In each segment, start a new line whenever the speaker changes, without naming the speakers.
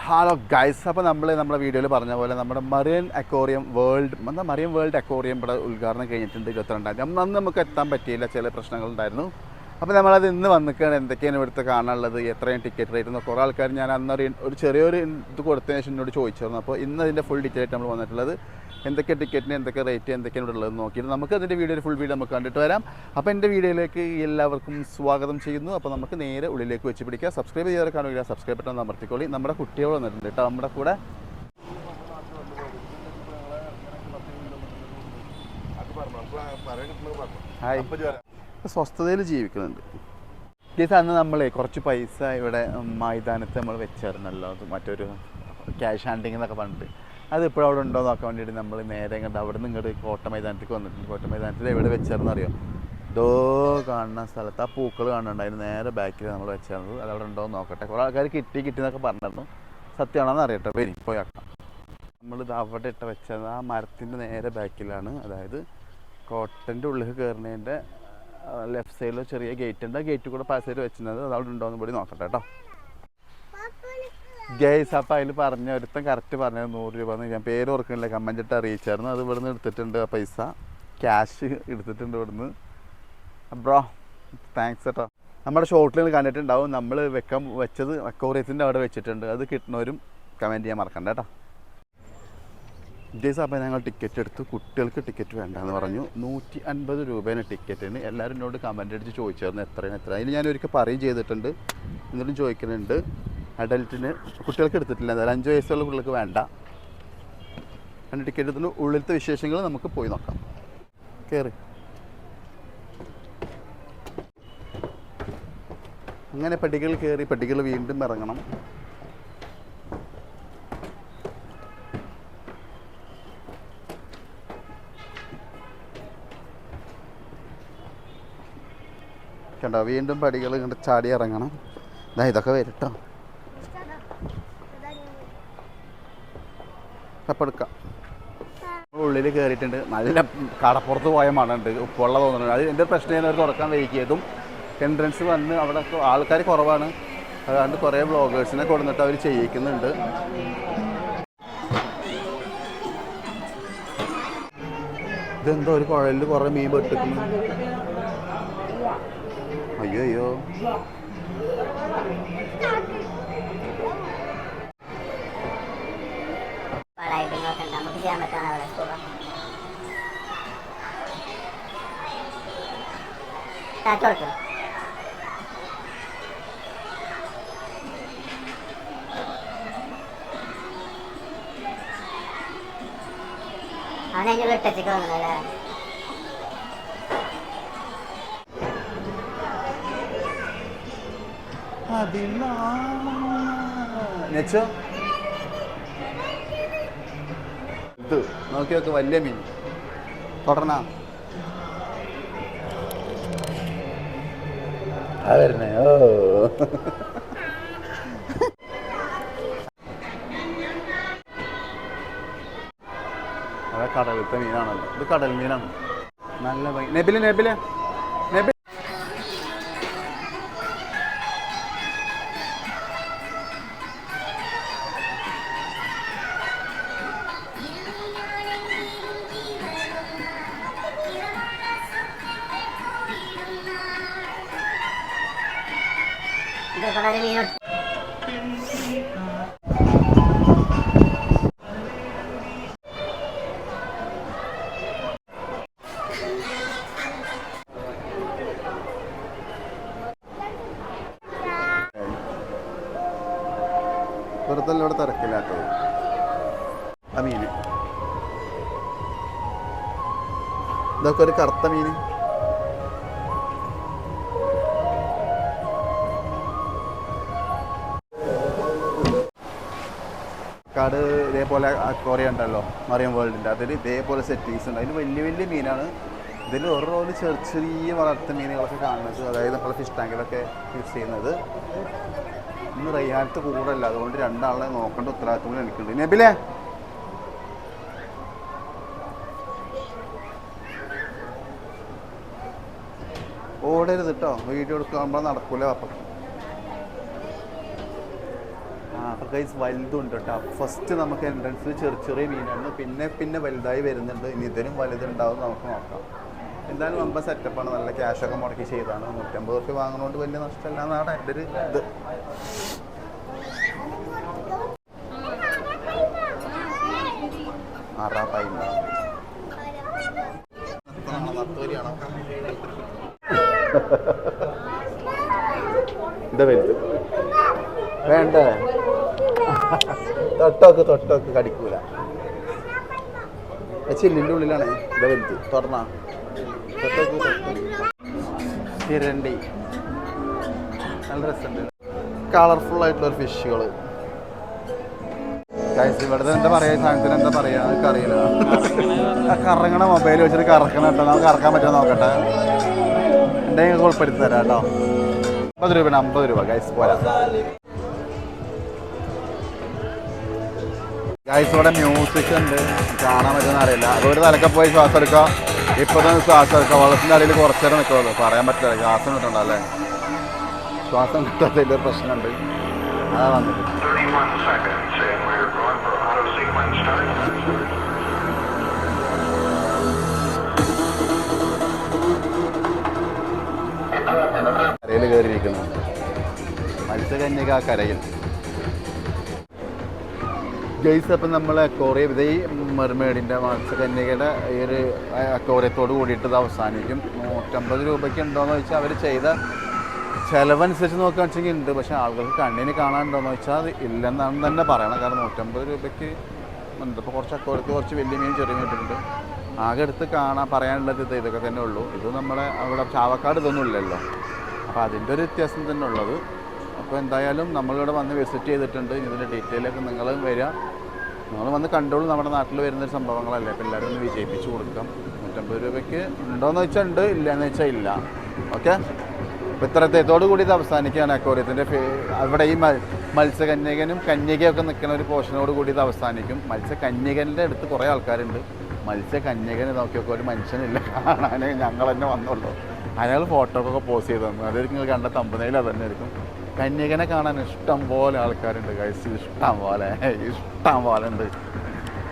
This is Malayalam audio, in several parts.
ഹലോ ഗൈസ്, അപ്പോൾ നമ്മുടെ വീഡിയോയിൽ പറഞ്ഞ പോലെ നമ്മുടെ മറിയൻ വേൾഡ് അക്വേറിയം ഇവിടെ ഉദ്ഘാടനം കഴിഞ്ഞിട്ടുണ്ട് 22-ാം തീയതി. അന്ന് നമുക്ക് എത്താൻ പറ്റിയില്ല, ചില പ്രശ്നങ്ങളുണ്ടായിരുന്നു. അപ്പോൾ നമ്മളത് ഇന്ന് വന്നിക്കാണ്. എന്തൊക്കെയാണ് ഇവിടുത്തെ കാണാനുള്ളത്, എത്രയും ടിക്കറ്റ് റേറ്റ് എന്ന് കുറേ ആൾക്കാർ ഞാൻ അന്നൊരു ചെറിയൊരു ഇത് കൊടുത്തതിന് ശേഷം എന്നോട് ചോദിച്ചിരുന്നു. അപ്പോൾ ഇന്ന് അതിൻ്റെ ഫുൾ ഡീറ്റെയിൽ ആയിട്ട് നമ്മൾ വന്നിട്ടുള്ളത് എന്തൊക്കെ ടിക്കറ്റിന് എന്തൊക്കെ റേറ്റ് എന്തൊക്കെയാണ് ഇവിടെ ഉള്ളത് നോക്കിയിട്ട് നമുക്ക് അതിൻ്റെ ഫുൾ വീഡിയോ നമുക്ക് കണ്ടിട്ട് വരാം. അപ്പോൾ എൻ്റെ വീഡിയോയിലേക്ക് എല്ലാവർക്കും സ്വാഗതം ചെയ്യുന്നു. അപ്പോൾ നമുക്ക് നേരെ ഉള്ളിലേക്ക് വെച്ച് പിടിക്കുക. സബ്സ്ക്രൈബ് ചെയ്യാതെ കാണുക, സബ്സ്ക്രൈബ് ബട്ടൺ അമർത്തിക്കോളി. നമ്മുടെ കുട്ടികൾ വന്നിട്ടുണ്ട് കേട്ടോ നമ്മുടെ കൂടെ. ഹായ്, സ്വസ്ഥതയിൽ ജീവിക്കുന്നുണ്ട്. അന്ന് നമ്മളെ കുറച്ച് പൈസ ഇവിടെ മൈതാനത്ത് നമ്മൾ വെച്ചായിരുന്നല്ലോ, മറ്റൊരു ക്യാഷ് ഹാൻഡിങ് എന്നൊക്കെ പറഞ്ഞിട്ട്. അത് ഇപ്പോഴും അവിടെ ഉണ്ടോ നോക്കാൻ വേണ്ടിയിട്ട് നമ്മൾ നേരെ അവിടെ നിന്ന് ഇങ്ങോട്ട് കോട്ട മൈതാനത്തേക്ക് വന്നിട്ടുണ്ട്. കോട്ട മൈതാനത്തിൽ എവിടെ വെച്ചായിരുന്നു അറിയോ? ദോ കാണുന്ന സ്ഥലത്ത് ആ പൂക്കൾ കാണുന്നുണ്ടായിരുന്നു, നേരെ ബാക്കിൽ നമ്മൾ വെച്ചായിരുന്നത്. അത് അവിടെ ഉണ്ടോ എന്ന് നോക്കട്ടെ. കുറേ ആൾക്കാർ കിട്ടി എന്നൊക്കെ പറഞ്ഞിരുന്നു. സത്യമാണെന്ന് അറിയട്ടെ, വരി പോയാക്കാം. നമ്മളിത് അവിടെ വെച്ചത് ആ മരത്തിൻ്റെ നേരെ ബാക്കിലാണ്. അതായത് കോട്ടൻ്റെ ഉള്ളിൽ കയറുന്നതിൻ്റെ ലെഫ്റ്റ് സൈഡിൽ ചെറിയ ഗേറ്റ് ഉണ്ട്. ആ ഗേറ്റ് കൂടെ പാസ് ചെയ്ത് വെച്ചിരുന്നത് അത് അവിടെ ഉണ്ടോ എന്ന് കൂടി നോക്കട്ടെ കേട്ടോ ഗൈസ്. അപ്പം അതിൽ പറഞ്ഞ ഒരുത്തം കറക്റ്റ് പറഞ്ഞത് 100 രൂപ എന്ന്. ഞാൻ പേര് ഓർക്കണില്ല, കമൻ്റ് ഇട്ട് അറിയിച്ചായിരുന്നു. അത് ഇവിടുന്ന് എടുത്തിട്ടുണ്ട്, ആ പൈസ ക്യാഷ് എടുത്തിട്ടുണ്ട് ഇവിടുന്ന്. ബ്രോ താങ്ക്സ് കേട്ടോ. നമ്മുടെ ഷോർട്ടിൽ കണ്ടിട്ടുണ്ടാവും, നമ്മൾ വെച്ചത് അക്വേറിയത്തിൻ്റെ അവിടെ വെച്ചിട്ടുണ്ട്. അത് കിട്ടുന്നവരും കമൻറ്റ് ചെയ്യാൻ മറക്കണ്ട കേട്ടോ ഗൈസ്. അപ്പോൾ ഞങ്ങൾ ടിക്കറ്റ് എടുത്തു. കുട്ടികൾക്ക് ടിക്കറ്റ് വേണ്ടെന്ന് പറഞ്ഞു. 150 രൂപേനെ ടിക്കറ്റിന്. എല്ലാവരും എന്നോട് കമൻ്റ് അടിച്ച് ചോദിച്ചായിരുന്നു എത്രയാണ്. അതിന് ഞാൻ ഒരിക്കൽ പറയും ചെയ്തിട്ടുണ്ട്, എന്നിട്ടും ചോദിക്കുന്നുണ്ട്. അഡൽറ്റിന് കുട്ടികൾക്ക് എടുത്തിട്ടില്ല, എന്തായാലും 5 വയസ്സുള്ള കുട്ടികൾക്ക് വേണ്ട. രണ്ട് ടിക്കറ്റ് എടുത്തിട്ട് ഉള്ളിലത്തെ വിശേഷങ്ങൾ നമുക്ക് പോയി നോക്കാം. കയറി അങ്ങനെ പടികൾ കയറി, പടികൾ വീണ്ടും ഇറങ്ങണം. കണ്ടോ, വീണ്ടും പടികൾ ഇങ്ങോട്ട് ചാടി ഇറങ്ങണം. ഇതൊക്കെ വരട്ടോ, എടുക്കാം. ഉള്ളിൽ കയറിയിട്ടുണ്ട്. നല്ല കടപ്പുറത്ത് പോയ മണമുണ്ട്, ഉപ്പുള്ള തോന്നുന്നുണ്ട്. അത് എൻ്റെ പ്രശ്നം അവർ തുറക്കാൻ വൈകിയതും. എൻട്രൻസ് വന്ന് അവിടെ ആൾക്കാർ കുറവാണ്, അതുകൊണ്ട് കുറേ വ്ളോഗേഴ്സിനെ കൊടുത്തിട്ട് അവർ ചെയ്യിക്കുന്നുണ്ട്. ഇതെന്തോ ഒരു കുഴലിൽ കുറേ മീൻ വെട്ടിക്കുന്നു. അയ്യോ
അവനെ വെട്ടച്ചൊക്കെ വന്നല്ലേ.
ഇത് നോക്കി നോക്ക്, വലിയ മീൻ തുടരണ വരുന്നേ. ഓ അതെ, കടലത്തെ മീനാണല്ലോ ഇത്. കടൽ മീനാണ്, നല്ല ഭംഗി. നെബില് നെബില് നെബിൽ വെറുതെ ഇവിടെ തിരക്കില്ലാത്തത്. ആ മീന് ഇതൊക്കെ ഒരു കറുത്ത മീന്. കാട് ഇതേപോലെ അക്വേറിയം ഉണ്ടല്ലോ മറിയം വേൾഡിൻ്റെ, അതിൽ ഇതേപോലെ സെറ്റിങ്സ് ഉണ്ട്. അതിൽ വലിയ വലിയ മീനാണ്. ഇതിൽ ഓരോ ചെറിയ വളർത്ത മീനുകളൊക്കെ കാണുന്നത്, അതായത് നമ്മൾ ഫിഷ് ടാങ്കിലൊക്കെ യൂസ് ചെയ്യുന്നത്. ഇന്ന് റയ്യാനത്ത് കൂടല്ല, അതുകൊണ്ട് രണ്ടാളെ നോക്കേണ്ട ഉത്തരവാദിത്വം കൂടി എനിക്കുണ്ട്. നബിലേ ഓടരുത് കേട്ടോ, വീഡിയോ എടുക്കുമ്പോൾ നടക്കൂല. അപ്പം ആ ഗൈസ് വലുതുണ്ട് കേട്ടോ. ഫസ്റ്റ് നമുക്ക് എൻട്രൻസിൽ ചെറിയ മീനാണ്, പിന്നെ വലുതായി വരുന്നുണ്ട്. ഇനി ഇതിനും വലുതുണ്ടാവും, നമുക്ക് നോക്കാം. എന്തായാലും നമ്മൾ സെറ്റപ്പാണ്, നല്ല ക്യാഷൊക്കെ മുടക്കി ചെയ്താണ്. 150 റുപ്യ വാങ്ങുന്നതുകൊണ്ട് വലിയ നഷ്ടമല്ല എന്നാണ് എൻ്റെ ഒരു ഇത്. എന്താ വലുത് വേണ്ടേ? തൊട്ടോക്ക് കടിക്കൂല. ചില്ലിൻ്റെ ഉള്ളിലാണ്. ഇതാ വലുത്. തുറന്നാ തിരണ്ടി നല്ല രസമുണ്ട്. കളർഫുൾ ആയിട്ടുള്ള ഫിഷുകൾ. ഇവിടുത്തെ എന്താ പറയാ, സാധനത്തിന് എന്താ പറയാ എനിക്കറിയില്ല. കറങ്ങണ മൊബൈൽ വെച്ചിട്ട് കറക്കണം കേട്ടോ. നമുക്ക് കറക്കാൻ പറ്റുമോ നോക്കട്ടെ. ഉണ്ടെങ്കിൽ ഉൾപ്പെടുത്തി തരാം കേട്ടോ. 50 രൂപ 50 രൂപ ഗൈസ് പോരാ. ഗൈസ് ഇവിടെ മ്യൂസിക് ഉണ്ട്, കാണാൻ പറ്റുമെന്ന് അറിയില്ല. അതൊരു തലക്കെ പോയി ശ്വാസം എടുക്കുക. ഇപ്പോൾ തന്നെ ശ്വാസം എടുക്കുക. വെള്ളത്തിൻ്റെ അടിയിൽ കുറച്ച് നേരം നിൽക്കുമല്ലോ, പറയാൻ പറ്റില്ല. ശ്വാസം കിട്ടണ്ടല്ലേ, ശ്വാസം കിട്ടാത്തതിൻ്റെ ഒരു പ്രശ്നമുണ്ട്. അതാ വന്നിട്ട് കരയിൽ കയറിയിരിക്കുന്നുണ്ട്. മത്സ്യകന്യക കരയിൽ. ഗൈസ് അപ്പം നമ്മൾ അക്വേറിയം ഇത് ഈ മെർമെയ്ഡിൻ്റെ മത്സ്യകന്യകയുടെ ഈ ഒരു അക്വേറിയത്തോട് കൂടിയിട്ട് ഇത് അവസാനിക്കും. 150 രൂപയ്ക്ക് ഉണ്ടോയെന്ന് ചോദിച്ചാൽ അവർ ചെയ്ത ചിലവനുസരിച്ച് നോക്കുകയാണെന്ന് വെച്ചെങ്കിൽ ഉണ്ട്. പക്ഷേ ആളുകൾക്ക് കണ്ണിന് കാണാനുണ്ടോയെന്ന് വെച്ചാൽ അത് ഇല്ലെന്നാണ് തന്നെ പറയണം. കാരണം 150 രൂപയ്ക്ക് ഉണ്ട്. ഇപ്പോൾ കുറച്ച് അക്വേറിയത്തിൽ കുറച്ച് വലിയ മീൻ ചെറിയ മീനിട്ടുണ്ട്. ആകെ എടുത്ത് പറയാനുള്ളത് ഇതൊക്കെ തന്നെ ഉള്ളൂ. ഇത് നമ്മളെ അവിടെ ചാവക്കാട് ഇതൊന്നും ഇല്ലല്ലോ. അപ്പോൾ അതിൻ്റെ ഒരു വ്യത്യാസം തന്നെ ഉള്ളത്. അപ്പോൾ എന്തായാലും നമ്മളിവിടെ വന്ന് വിസിറ്റ് ചെയ്തിട്ടുണ്ട്. ഇതിൻ്റെ ഡീറ്റെയിലൊക്കെ നിങ്ങൾ വരിക, നിങ്ങൾ വന്ന് കണ്ടോളൂ. നമ്മുടെ നാട്ടിൽ വരുന്നൊരു സംഭവങ്ങളല്ലേ. അപ്പോൾ എല്ലാവരും ഒന്ന് വിജയിപ്പിച്ച് കൊടുക്കാം. 150 രൂപയ്ക്ക് ഉണ്ടോയെന്ന് വെച്ചാൽ ഉണ്ട്, ഇല്ലയെന്ന് വെച്ചാൽ ഇല്ല. ഓക്കെ, അപ്പോൾ ഇത്രത്തോടു കൂടി ഇത് അവസാനിക്കുകയാണ് അക്വേറിയത്തിൻ്റെ. അവിടെ ഈ മത്സ്യകന്യകനും കന്യകയൊക്കെ നിൽക്കുന്ന ഒരു പോർഷനോട് കൂടി ഇത് അവസാനിക്കും. മത്സ്യകന്യകൻ്റെ അടുത്ത് കുറേ ആൾക്കാരുണ്ട്. മത്സ്യകന്യകനെ നോക്കിയൊക്കെ ഒരു മനുഷ്യനില്ല കാണാൻ. ഞങ്ങൾ തന്നെ വന്നുള്ളൂ. അയാൾ ഫോട്ടോക്കൊക്കെ പോസ്റ്റ് ചെയ്ത് തന്നു. അതായത് നിങ്ങൾ കണ്ട തമ്പനയിൽ അത് തന്നെ ആയിരിക്കും. കന്യകനെ കാണാൻ ഇഷ്ടം പോലെ ആൾക്കാരുണ്ട് ഗൈസ്, ഇഷ്ടം പോലെ ഉണ്ട്.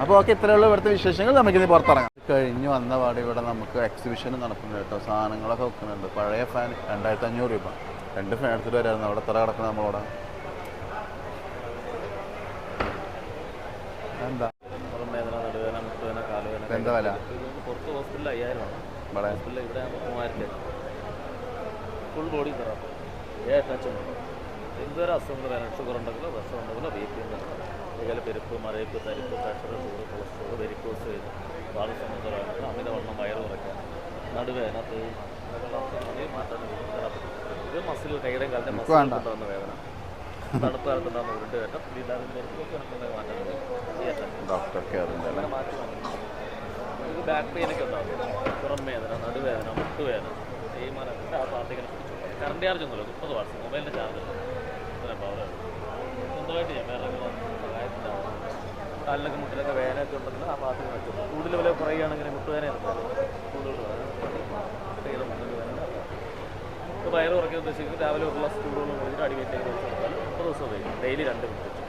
അപ്പോൾ ഓക്കെ, ഇത്രയുള്ള ഇവിടുത്തെ വിശേഷങ്ങൾ. നമുക്കിത് പുറത്തിറങ്ങാം. കഴിഞ്ഞ് വന്ന പാട് ഇവിടെ നമുക്ക് എക്സിബിഷൻ നടക്കുന്നുണ്ട് കേട്ടോ. സാധനങ്ങളൊക്കെ വെക്കുന്നുണ്ട്. പഴയ ഫാൻ 2500 രൂപ. 2 ഫാൻ എടുത്തിട്ട് വരായിരുന്നു. അവിടെ എത്ര കിടക്കുന്നത് നമ്മളോട്? എന്താ എന്താ വില?
ഫുൾ ബോഡി തെറാപ്പി, എന്തൊരു അസുഖങ്ങൾ വേണം. ഷുഗർ ഉണ്ടെങ്കിലോ പ്രഷർ ഉണ്ടെങ്കിലോ ബി പി ഉണ്ടെങ്കിലോ അതുപോലെ പെരുപ്പ്, മരയിപ്പ്, തരിപ്പ്, പ്രഷർ, ഷുഗർ, കൊളസ്ട്രോൾ, വെരിക്കോസ്, വാദസമുദ്രമാണെങ്കിൽ അമിതവണ്ണം, വയറ് കുറയ്ക്കാൻ, നടുവേദന, മാറ്റാൻ തെറാപ്പി. ഇത് മസിൽ, കൈയുടെയും കാലിൻ്റെ മസിൽ ഉണ്ടാകുന്ന വേദന, തണുപ്പ് കാലത്തുണ്ടാകുന്ന ഉരുണ്ട് കയറ്റം, ഇല്ലാതെ മാറ്റാൻ അങ്ങനെ മാറ്റി വാങ്ങി. ഇത് ബാക്ക് പെയിനൊക്കെ ഉണ്ടാകും. പുറം വേദന, നടുവേദന, മുട്ടുവേദന, തേയ്മാനത്തിൻ്റെ ആ പാർട്ടികളെ പിടിച്ചു. കറണ്ട് ചാർജ് ഒന്നുമില്ല, 30 വാട്ട്സ് മൊബൈലിൻ്റെ ചാർജ് ഇങ്ങനെ പവർ സ്വന്തമായിട്ട് ചെയ്യാം. വേറെ സഹായത്തിൻ്റെ കാലിലൊക്കെ മുട്ടിലൊക്കെ വേദനയൊക്കെ ഉണ്ടെങ്കിൽ ആ പാർട്ടി വെച്ചു. കൂടുതൽ വില കുറയുകയാണെങ്കിൽ മുട്ടുവേദന കൂടുതൽ വേദന മുട്ടിൽ വേദന. ഇപ്പോൾ വയറ് കുറയ്ക്കാൻ ഉദ്ദേശിക്കുന്നത് രാവിലെ ഒരു ഗ്ലാസ് ചൂടുവെള്ളം കുടിച്ചിട്ട് അടിവയറ്റിലേക്ക് വെച്ച് കൊടുത്താൽ 30 ദിവസം ഉപയോഗിക്കും. ഡെയിലി 2 മിനിറ്റ് വെച്ചു.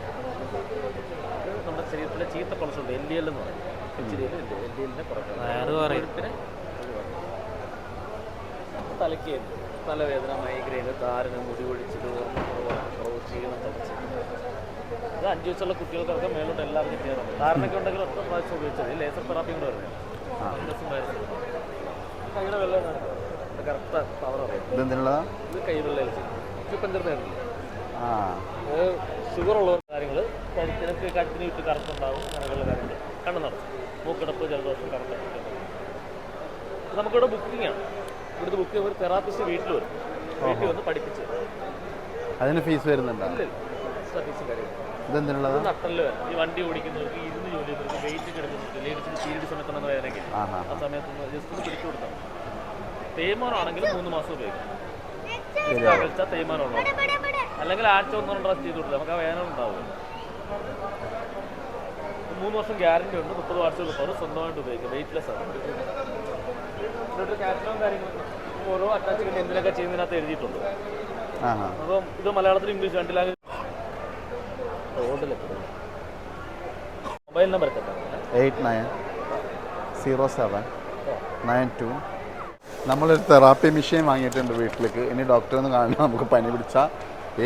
ഇത് നമ്മുടെ ശരീരത്തിലെ ചീത്ത കൊളസ്ട്രോൾ LDL എന്ന് പറയും. LDLനെ കുറയ്ക്കണം. വയറുത്തിന് തലയ്ക്ക് തലവേദന, മൈഗ്രെയിൻ, താരന്, മുടി കൊഴിച്ചിൽ, ഓർമ്മക്കുറവ്, ക്ഷീണം, തളർച്ച. ഇത് 5 വയസ്സുള്ള കുട്ടികൾക്കൊക്കെ മേലോട്ട് എല്ലാവർക്കും ചെയ്യാറുണ്ട്. താരനൊക്കെ ഉണ്ടെങ്കിൽ 1 പ്രാവശ്യം ഉപയോഗിച്ചത് ലേസർ തെറാപ്പി കൂടെ വരുന്നത്. കൈയുടെ വെള്ളം കറക്റ്റ് പവർ അറിയാം. ഇത് കൈവെള്ളം പഞ്ചർന്നുണ്ട്. ഷുഗർ ഉള്ള കാര്യങ്ങൾ, കഴുത്തിന് വിട്ട് കറുപ്പുണ്ടാവും, അങ്ങനെയുള്ള കാര്യങ്ങൾ. കണ്ണു നടത്തും, മൂക്കടപ്പ്, ജലദോഷം, കറുത്തടപ്പ്. നമുക്കിവിടെ ബുക്കിംഗ് ആണ്. ഇവിടുത്തെ ബുക്ക് ഒരു തെറാപ്പിസ്റ്റ് വീട്ടിൽ വരും. വീട്ടിൽ വന്ന് പഠിപ്പിച്ച്
അതിന് ഫീസ് വരുന്നുണ്ടോ?
എക്സ്ട്രാ ഫീസും കാര്യങ്ങളും.
ഇതെന്തിനുള്ളത്?
നട്ടല് വേണം. ഈ വണ്ടി ഓടിക്കുന്നവർക്ക്, ഇരുന്ന് ജോലി ചെയ്യുന്നവർക്ക്, വെയിറ്റ് എടുക്കുന്നവർക്ക്, ലേഡീസിന് പീരീഡ് സമയത്തുണ്ടെന്ന് വേദനയ്ക്ക് ആ സമയത്ത് ജസ്റ്റ് പിടിച്ചു കൊടുത്താൽ. തേയ്മാനാണെങ്കിൽ 3 മാസം ഉപയോഗിക്കും. കഴിച്ചാൽ തേയ്മാനമുള്ളൂ. അല്ലെങ്കിൽ ആഴ്ച 1-2 പ്രാവശ്യം ചെയ്ത് കൊടുത്താൽ നമുക്ക് ആ വേദന ഉണ്ടാവും. 3 വർഷം ഗ്യാരണ്ടി ഉണ്ട്. 30 വാട്ട്സ് പവർ സ്വന്തമായിട്ട് ഉപയോഗിക്കാം. വെയിറ്റ്ലെസ് ആണ്. ഇതിലൊരു കാറ്റലോഗും കാര്യങ്ങളും ഓരോ അറ്റാച്ച്മെന്റ് എന്തിനൊക്കെ ചെയ്യുന്നതിനകത്ത് എഴുതിയിട്ടുണ്ട്. അപ്പം ഇത് മലയാളത്തിൽ, ഇംഗ്ലീഷ് 2 ലാംഗ്വേജ്. മൊബൈൽ നമ്പർ ഒക്കെ
890792. നമ്മളൊരു തെറാപ്പി മെഷീൻ വാങ്ങിയിട്ടുണ്ട് വീട്ടിലേക്ക്. ഇനി ഡോക്ടറെ ഒന്ന് കാണണം. നമുക്ക് പനി പിടിച്ചാൽ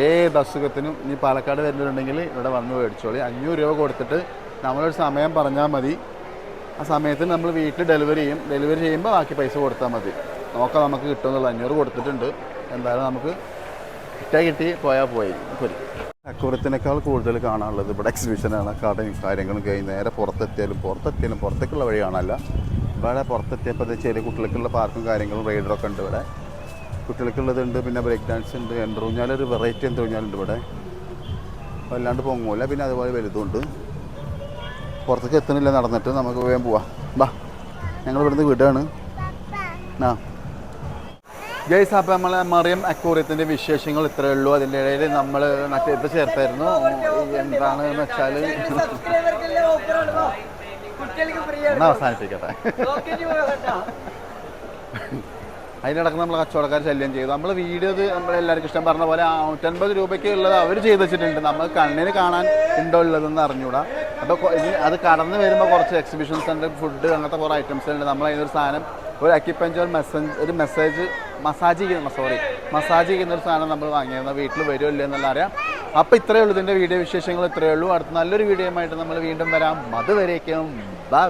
ഏത് അസുഖത്തിനും ഇനി പാലക്കാട് വരുന്നുണ്ടെങ്കിൽ ഇവിടെ വന്ന് മേടിച്ചോളി. 500 രൂപ കൊടുത്തിട്ട് നമ്മളൊരു സമയം പറഞ്ഞാൽ മതി. ആ സമയത്ത് നമ്മൾ വീട്ടിൽ ഡെലിവറി ചെയ്യും. ഡെലിവറി ചെയ്യുമ്പോൾ ബാക്കി പൈസ കൊടുത്താൽ മതി. നോക്കാം നമുക്ക് കിട്ടുമെന്നുള്ള. 500 കൊടുത്തിട്ടുണ്ട്. എന്തായാലും നമുക്ക് കിട്ടി പോയാൽ പോയി. അക്കൂറത്തിനേക്കാൾ കൂടുതൽ കാണാനുള്ളത് ഇവിടെ എക്സിബിഷനാണ്. കടയും കാര്യങ്ങളും കഴിഞ്ഞ് നേരെ പുറത്തെത്തിയാലും പുറത്തേക്കുള്ള വഴി കാണാനല്ല. ഇവിടെ പുറത്തെത്തിയപ്പോൾ ചെറിയ കുട്ടികൾക്കുള്ള പാർക്കും കാര്യങ്ങളും റൈഡറൊക്കെ ഉണ്ട് ഇവിടെ. കുട്ടികൾക്കുള്ളതുണ്ട്. പിന്നെ ബ്രേക്ക് ഡാൻസ് ഉണ്ട്. എന്തൂഞ്ഞാലൊരു വെറൈറ്റി എന്തൂഞ്ഞാലുണ്ട് ഇവിടെ. വല്ലാണ്ട് പൊങ്ങൂല. പിന്നെ അതുപോലെ വലുതുണ്ട്. പുറത്തേക്ക് എത്തുന്നില്ല. നടന്നിട്ട് നമുക്ക് വേഗം പോവാം. ബാ, ഞങ്ങൾ ഇവിടുന്ന് വിടുകയാണ്. ആ ഗൈസ്, അപ്പോൾ നമ്മൾ മറിയം അക്വേറിയത്തിൻ്റെ വിശേഷങ്ങൾ ഇത്രയേ ഉള്ളൂ. അതിൻ്റെ ഇടയിൽ നമ്മൾ മറ്റേ ഇത് ചേർത്തായിരുന്നു. എന്താണെന്ന് വെച്ചാൽ അവസാനിപ്പിക്കട്ടെ. അതിനിടക്ക് നമ്മൾ കച്ചവടക്കാർ ശല്യം ചെയ്തു. നമ്മൾ വീഡിയോ നമ്മളെല്ലാവർക്കും ഇഷ്ടം പറഞ്ഞ പോലെ 150 രൂപയ്ക്ക് ഉള്ളത് അവർ ചെയ്ത് വെച്ചിട്ടുണ്ട്. നമ്മൾ കണ്ണിന് കാണാൻ ഉണ്ടോ ഉള്ളതെന്ന് അറിഞ്ഞൂടാ. അപ്പോൾ അത് കടന്ന് വരുമ്പോൾ കുറച്ച് എക്സിബിഷൻസ് ഉണ്ട്, ഫുഡ്, അങ്ങനത്തെ കുറേ ഐറ്റംസ് ഉണ്ട്. നമ്മൾ അതിനൊരു സാധനം, ഒരു അക്യുപഞ്ചർ മസാജ് ചെയ്യുന്ന ഒരു സാധനം നമ്മൾ വാങ്ങിയത്. വീട്ടിൽ വരുമോ ഇല്ല എന്നുള്ള അറിയാം. അപ്പോൾ ഇത്രയേ ഉള്ളൂ. ഇതിൻ്റെ വീഡിയോ വിശേഷങ്ങൾ ഇത്രയേ ഉള്ളൂ. അടുത്ത നല്ലൊരു വീഡിയോയുമായിട്ട് നമ്മൾ വീണ്ടും വരാം. അതുവരേക്കും ബൈ.